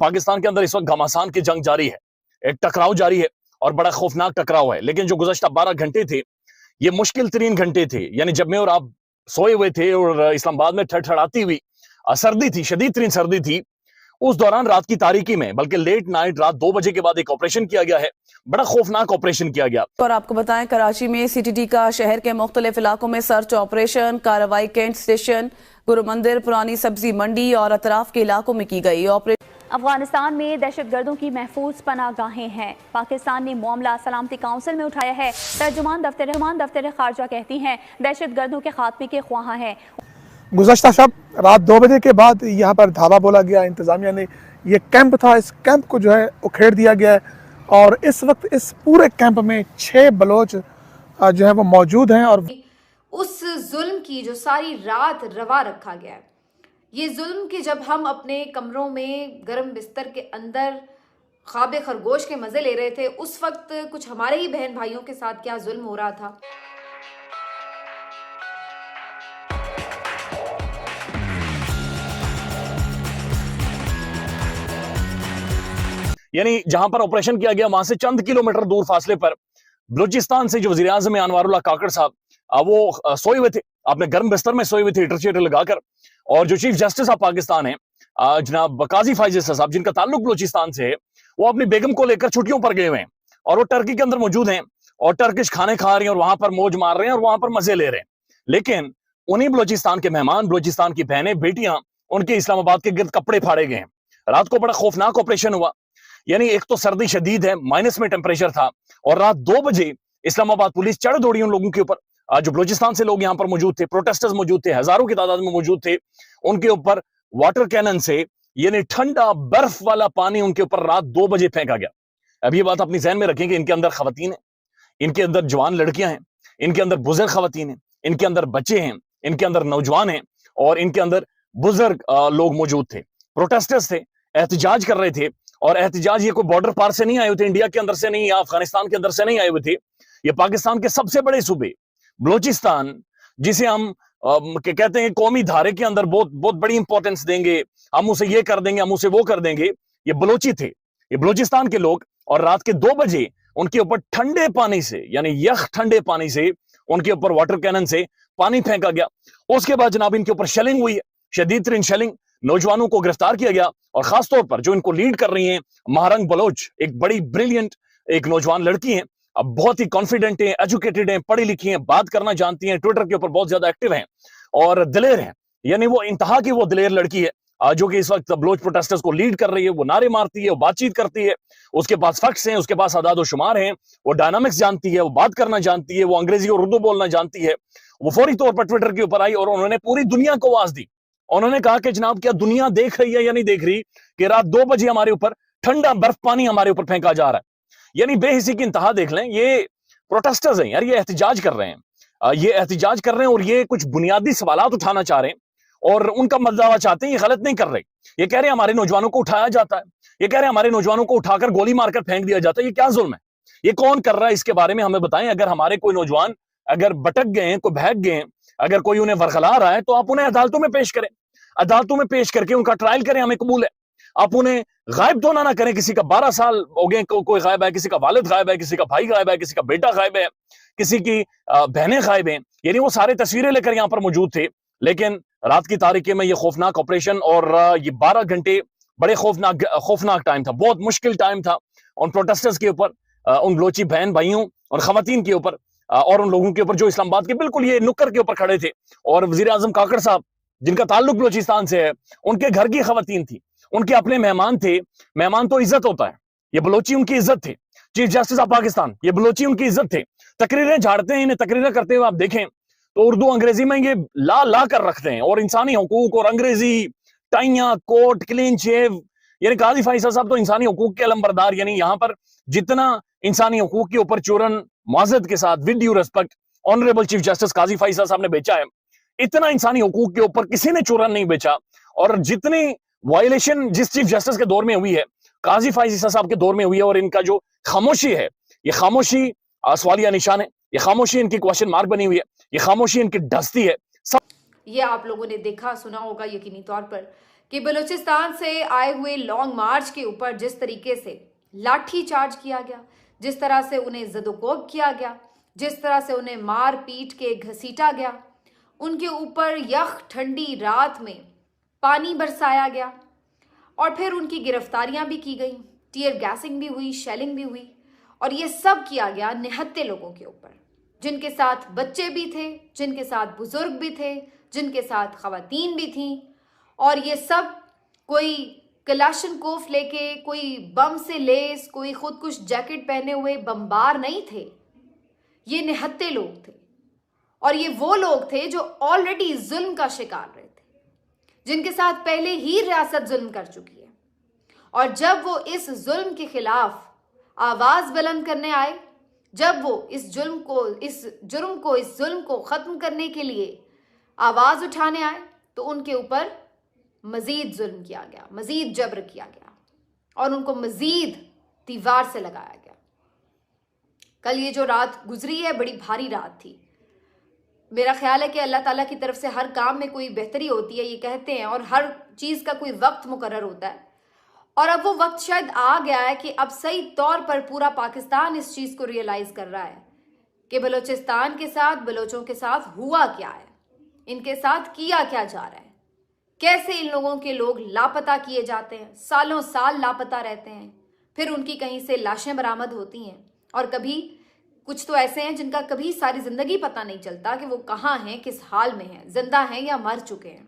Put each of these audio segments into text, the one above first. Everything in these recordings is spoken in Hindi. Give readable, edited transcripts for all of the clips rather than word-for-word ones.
पाकिस्तान के अंदर इस वक्त घमासान की जंग जारी है, एक टकराव जारी है और बड़ा खौफनाक टकराव है। लेकिन जो गुज़श्ता 12 घंटे थे, ये मुश्किल तरीन घंटे थे। यानी जब मैं और आप सोए हुए थे और इस्लामाबाद में ठड़ठड़ाती हुई सर्दी थी, शदीद तरीन सर्दी थी, उस दौरान रात की तारीकी में, बल्कि लेट नाइट रात 2 बजे के बाद एक ऑपरेशन किया गया है। बड़ा खौफनाक ऑपरेशन किया गया। और आपको बताएं, कराची में CTT का शहर के मुख्तलिफ इलाकों में सर्च ऑपरेशन कार्रवाई कैंट स्टेशन, गुरु मंदिर, पुरानी सब्जी मंडी और अतराफ के इलाकों में की गई। अफगानिस्तान में दहशतगर्दों की महफूज पनाहगाहें हैं। पाकिस्तान ने मामला सलामती काउंसिल में उठाया है। तर्जुमान दफ्तर खारजा कहती हैं दहशतगर्दों के खात्मे के ख्वाह हैं। गुज़श्ता शब रात 2 बजे के बाद यहाँ पर धावा बोला गया। इंतज़ामिया ने ये कैंप था, इस कैंप को जो है उखेड़ दिया गया है और इस वक्त इस पूरे कैंप में 6 बलोच जो है वो मौजूद हैं। और उस जुल्म की जो सारी रात रवा रखा गया है, ये जुल्म कि जब हम अपने कमरों में गर्म बिस्तर के अंदर ख्वाब खरगोश के मज़े ले रहे थे, उस वक्त कुछ हमारे ही बहन भाइयों के साथ क्या जुल्म हो रहा था। यानी जहां पर ऑपरेशन किया गया वहां से चंद किलोमीटर दूर फासले पर बलूचिस्तान से जो वज़ीर आज़म अनवारुल्लाह काकड़ साहब वो सोए हुए थे, अपने गर्म बिस्तर में सोए हुए थे हीटर शीटर लगाकर। और जो चीफ जस्टिस ऑफ पाकिस्तान है जनाब काजी फाइज साहब, जिनका ताल्लुक बलूचिस्तान से है, वो अपनी बेगम को लेकर छुट्टियों पर गए हुए हैं और वो टर्की के अंदर मौजूद हैं और टर्किश खाने खा रहे हैं और वहां पर मौज मार रहे हैं और वहां पर मजे ले रहे हैं। लेकिन उन्हीं बलूचिस्तान के मेहमान, बलूचिस्तान की बहनें, बेटियां, उनके इस्लामाबाद के गिर्द कपड़े फाड़े गए हैं। रात को बड़ा खौफनाक ऑपरेशन हुआ। यानी एक तो सर्दी शदीद है, माइनस में टेम्परेचर था और रात 2 बजे इस्लामाबाद पुलिस चढ़ दौड़ी उन लोगों के ऊपर। जो बलूचिस्तान से लोग यहाँ पर मौजूद थे, प्रोटेस्टर्स मौजूद थे, हजारों की तादाद में मौजूद थे, उनके ऊपर वाटर कैनन से यानी ठंडा बर्फ वाला पानी उनके ऊपर रात 2 बजे फेंका गया। अब ये बात अपनी ज़हन में रखें कि इनके अंदर खवातीन है, इनके अंदर जवान लड़कियां हैं, इनके अंदर बुजुर्ग खवातीन हैं, इनके अंदर बच्चे हैं, इनके अंदर नौजवान हैं और इनके अंदर बुजुर्ग लोग मौजूद थे। प्रोटेस्टर्स थे, एहतजाज कर रहे थे और एहतजाज ये कोई बॉर्डर पार से नहीं आए हुए थे, इंडिया के अंदर से नहीं या अफगानिस्तान के अंदर से नहीं आए हुए थे। ये पाकिस्तान के सबसे बड़े सूबे बलूचिस्तान, जिसे हम कहते हैं कौमी धारे के अंदर बहुत बहुत बड़ी इंपॉर्टेंस देंगे, हम उसे ये कर देंगे, हम उसे वो कर देंगे, ये बलोची थे, ये बलूचिस्तान के लोग। और रात के 2 बजे उनके ऊपर ठंडे पानी से, यानी यख ठंडे पानी से उनके ऊपर वाटर कैनन से पानी फेंका गया। उसके बाद जनाब इनके ऊपर शेलिंग हुई है, शदीद तरीन शेलिंग। नौजवानों को गिरफ्तार किया गया और खासतौर पर जो इनको लीड कर रही हैं महारंग बलोच, एक बड़ी ब्रिलियंट एक नौजवान लड़की है, अब बहुत ही कॉन्फिडेंट हैं, एजुकेटेड हैं, पढ़ी लिखी हैं, बात करना जानती हैं, ट्विटर के ऊपर बहुत ज्यादा एक्टिव हैं और दिलेर हैं। यानी वो इंतहा की वो दिलेर लड़की है जो कि इस वक्त बलोच प्रोटेस्टर्स को लीड कर रही है। वो नारे मारती है, वो बातचीत करती है, उसके पास फैक्ट्स हैं, उसके पास आदाद व शुमार हैं, वो डायनामिक्स जानती है, वो बात करना जानती है, वो अंग्रेजी और उर्दू बोलना जानती है। वो फौरी तौर पर ट्विटर के ऊपर आई और उन्होंने पूरी दुनिया को आवाज दी। उन्होंने कहा कि जनाब क्या दुनिया देख रही है या नहीं देख रही कि रात 2 बजे हमारे ऊपर ठंडा बर्फ पानी हमारे ऊपर फेंका जा रहा है। यानी बेहिसी की इंतहा देख लें। ये प्रोटेस्टर्स हैं यार, ये एहतजाज कर रहे हैं, ये एहतजाज कर रहे हैं और ये कुछ बुनियादी सवालात उठाना चाह रहे हैं और उनका मदावा चाहते हैं। ये गलत नहीं कर रहे, ये कह रहे हैं हमारे नौजवानों को उठाया जाता है, ये कह रहे हैं हमारे नौजवानों को उठाकर गोली मारकर फेंक दिया जाता है। ये क्या जुल्म है, ये कौन कर रहा है, इसके बारे में हमें बताएं। अगर हमारे कोई नौजवान अगर भटक गए हैं, कोई बहक गए हैं, अगर कोई उन्हें वरगला रहा है तो आप उन्हें अदालतों में पेश करें, अदालतों में पेश करके उनका ट्रायल करें, हमें कबूल है। आप उन्हें गायब तो ना करें। किसी का 12 साल हो गए कोई गायब है, किसी का वालिद गायब है, किसी का भाई गायब है, किसी का बेटा गायब है, किसी की बहनें गायब हैं। यानी वो सारे तस्वीरें लेकर यहाँ पर मौजूद थे। लेकिन रात की तारीकी में ये खौफनाक ऑपरेशन और ये 12 घंटे बड़े खौफनाक टाइम था, बहुत मुश्किल टाइम था उन प्रोटेस्टर्स के ऊपर, उन बलोची बहन भाइयों और खवातीन के ऊपर और उन लोगों के ऊपर जो इस्लामाबाद के बिल्कुल ये नुक्कर के ऊपर खड़े थे। और वजीर आजम काकड़ साहब जिनका ताल्लुक बलूचिस्तान से है, उनके घर की खवातीन थी, उनके अपने मेहमान थे। मेहमान तो इज्जत होता है, ये बलोची उनकी इज्जत थे। चीफ जस्टिस ऑफ पाकिस्तान, ये बलोची उनकी इज्जत थे। तकरीरें झाड़ते हैं, इन्हें तकरीरें करते हुए आप देखें तो उर्दू अंग्रेजी में ये ला ला कर रखते हैं और इंसानी हकूक और अंग्रेजी टाइयां, कोट, क्लीन शेव। यानी काजी फैसल साहब तो इंसानी हकूक के अलमबरदार। यानी यहाँ पर जितना इंसानी हकूक के ऊपर चूरन मुआज़त के साथ with due respect honourable chief justice Qazi Faisal साहब ने बेचा है, इतना इंसानी हकूक के ऊपर किसी ने चूरन नहीं बेचा। और जितनी वायलेशन जिस चीफ जस्टिस के दौर में हुई है, काजी फैसल साहब के दौर में हुई है, और इनका जो खामोशी है, ये खामोशी सवालिया निशान है, ये खामोशी इनकी क्वेश्चन मार्क बनी हुई है, ये खामोशी इनकी डस्ती है। ये आप लोगों ने देखा सुना होगा यकीनी तौर पर कि बलूचिस्तान से आए हुए लॉन्ग मार्च के ऊपर जिस तरीके से लाठी चार्ज किया गया, जिस तरह से उन्हें ज़दोकोब किया गया, जिस तरह से उन्हें मार पीट के घसीटा गया, उनके ऊपर यख ठंडी रात में पानी बरसाया गया और फिर उनकी गिरफ्तारियां भी की गई, टीयर गैसिंग भी हुई, शेलिंग भी हुई, और ये सब किया गया निहत्थे लोगों के ऊपर, जिनके साथ बच्चे भी थे, जिनके साथ बुजुर्ग भी थे, जिनके साथ खवातीन भी थीं, और ये सब कोई कलाशनकोफ लेके, कोई बम से लेस, कोई खुद कुछ जैकेट पहने हुए बमबार नहीं थे। ये निहत्थे लोग थे और ये वो लोग थे जो ऑलरेडी जुल्म का शिकार रहे थे, जिनके साथ पहले ही रियासत जुल्म कर चुकी है। और जब वो इस जुल्म के खिलाफ आवाज बुलंद करने आए, जब वो इस जुल्म को खत्म करने के लिए आवाज उठाने आए, तो उनके ऊपर मजीद जुल्म किया गया, मजीद जबर किया गया और उनको मजीद दीवार से लगाया गया। कल ये जो रात गुजरी है बड़ी भारी रात थी। मेरा ख्याल है कि अल्लाह ताला की तरफ से हर काम में कोई बेहतरी होती है, ये कहते हैं, और हर चीज़ का कोई वक्त मुकर्रर होता है। और अब वो वक्त शायद आ गया है कि अब सही तौर पर पूरा पाकिस्तान इस चीज़ को रियलाइज़ कर रहा है कि बलूचिस्तान के साथ, बलोचों के साथ हुआ क्या है, इनके साथ किया क्या जा रहा है, कैसे इन लोगों के लोग लापता किए जाते हैं, सालों साल लापता रहते हैं, फिर उनकी कहीं से लाशें बरामद होती हैं, और कभी कुछ तो ऐसे हैं जिनका कभी सारी ज़िंदगी पता नहीं चलता कि वो कहाँ हैं, किस हाल में हैं, जिंदा हैं या मर चुके हैं।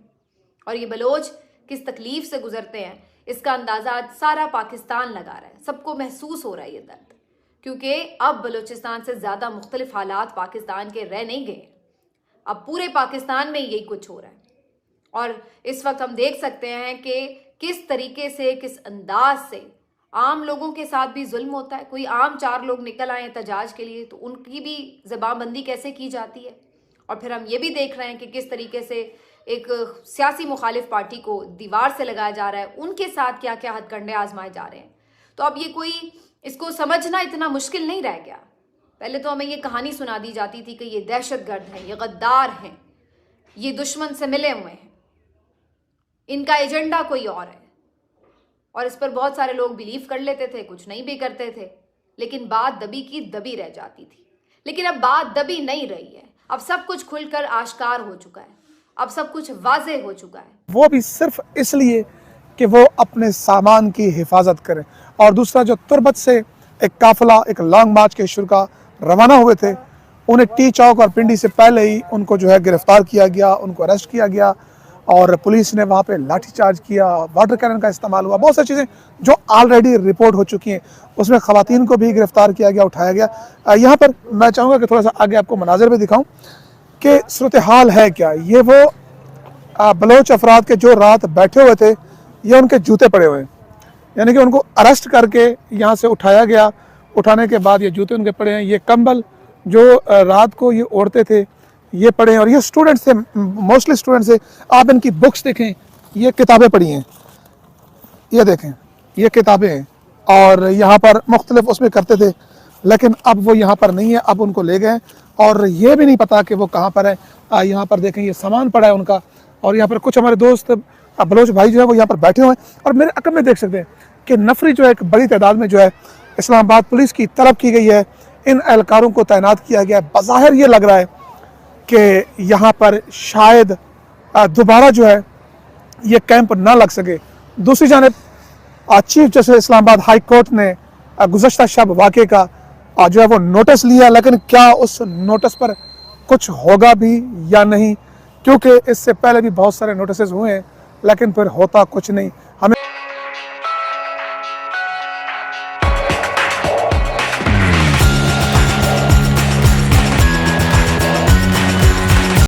और ये बलोच किस तकलीफ से गुजरते हैं, इसका अंदाज़ा आज सारा पाकिस्तान लगा रहा है। सबको महसूस हो रहा है ये दर्द, क्योंकि अब बलूचिस्तान से ज़्यादा मुख्तलिफ हालात पाकिस्तान के रह नहीं गए। अब पूरे पाकिस्तान में यही कुछ हो रहा है और इस वक्त हम देख सकते हैं कि किस तरीके से, किस अंदाज से आम लोगों के साथ भी जुल्म होता है। कोई आम 4 लोग निकल आए एहतजाज के लिए तो उनकी भी ज़बानबंदी कैसे की जाती है। और फिर हम ये भी देख रहे हैं कि किस तरीके से एक सियासी मुखालिफ पार्टी को दीवार से लगाया जा रहा है, उनके साथ क्या क्या हथकंडे आजमाए जा रहे हैं। तो अब ये कोई, इसको समझना इतना मुश्किल नहीं रह गया। पहले तो हमें ये कहानी सुना दी जाती थी कि ये दहशतगर्द हैं, ये गद्दार हैं, ये दुश्मन से मिले हुए हैं, इनका एजेंडा कोई और है, और इस पर बहुत सारे लोग बिलीव कर लेते थे, कुछ नहीं भी करते थे, लेकिन बात दबी की दबी रह जाती थी। लेकिन अब बात दबी नहीं रही है, अब सब कुछ खुलकर आश्कार हो चुका है, अब सब कुछ वाजे हो चुका है। वो भी सिर्फ इसलिए कि वो अपने सामान की हिफाजत करें। और दूसरा, जो तुर्बत से एक काफिला, एक लॉन्ग मार्च के शुरा रवाना हुए थे, उन्हें टी चौक और पिंडी से पहले ही उनको जो है गिरफ्तार किया गया, उनको अरेस्ट किया गया और पुलिस ने वहाँ पे लाठीचार्ज किया, वाटर कैनन का इस्तेमाल हुआ, बहुत सारी चीज़ें जो ऑलरेडी रिपोर्ट हो चुकी हैं। उसमें खवातीन को भी गिरफ्तार किया गया, उठाया गया। यहाँ पर मैं चाहूँगा कि थोड़ा सा आगे आपको मनाजिर भी दिखाऊँ कि सूरत हाल है क्या। ये वो बलोच अफराद के जो रात बैठे हुए थे, ये उनके जूते पड़े हुए हैं, यानी कि उनको अरेस्ट करके यहाँ से उठाया गया। उठाने के बाद ये जूते उनके पड़े हैं, ये कंबल जो रात को ये ओढ़ते थे ये पढ़े हैं। और ये स्टूडेंट्स थे, मोस्टली स्टूडेंट्स थे। आप इनकी बुक्स देखें, ये किताबें पढ़ी हैं, ये देखें, ये किताबें हैं, और यहाँ पर मुख्तलिफ उसमें करते थे, लेकिन अब वो यहाँ पर नहीं है, अब उनको ले गए और ये भी नहीं पता कि वो कहाँ पर है। यहाँ पर देखें, ये सामान पड़ा है उनका, और यहाँ पर कुछ हमारे दोस्त बलोच भाई जो है वो यहाँ पर बैठे हुए हैं। और मेरे अकल में देख सकते हैं कि नफरी जो है एक बड़ी तादाद में जो है इस्लामाबाद पुलिस की तलब की गई है, इन एहलकारों को तैनात किया गया है। बज़ाहिर ये लग रहा है कि यहाँ पर शायद दोबारा जो है ये कैंप ना लग सके। दूसरी जानिब chief justice Islamabad high court ने गुज़श्ता शब वाक़े का जो है वो नोटिस लिया, लेकिन क्या उस नोटिस पर कुछ होगा भी या नहीं, क्योंकि इससे पहले भी बहुत सारे नोटिस हुए हैं लेकिन फिर होता कुछ नहीं। हमें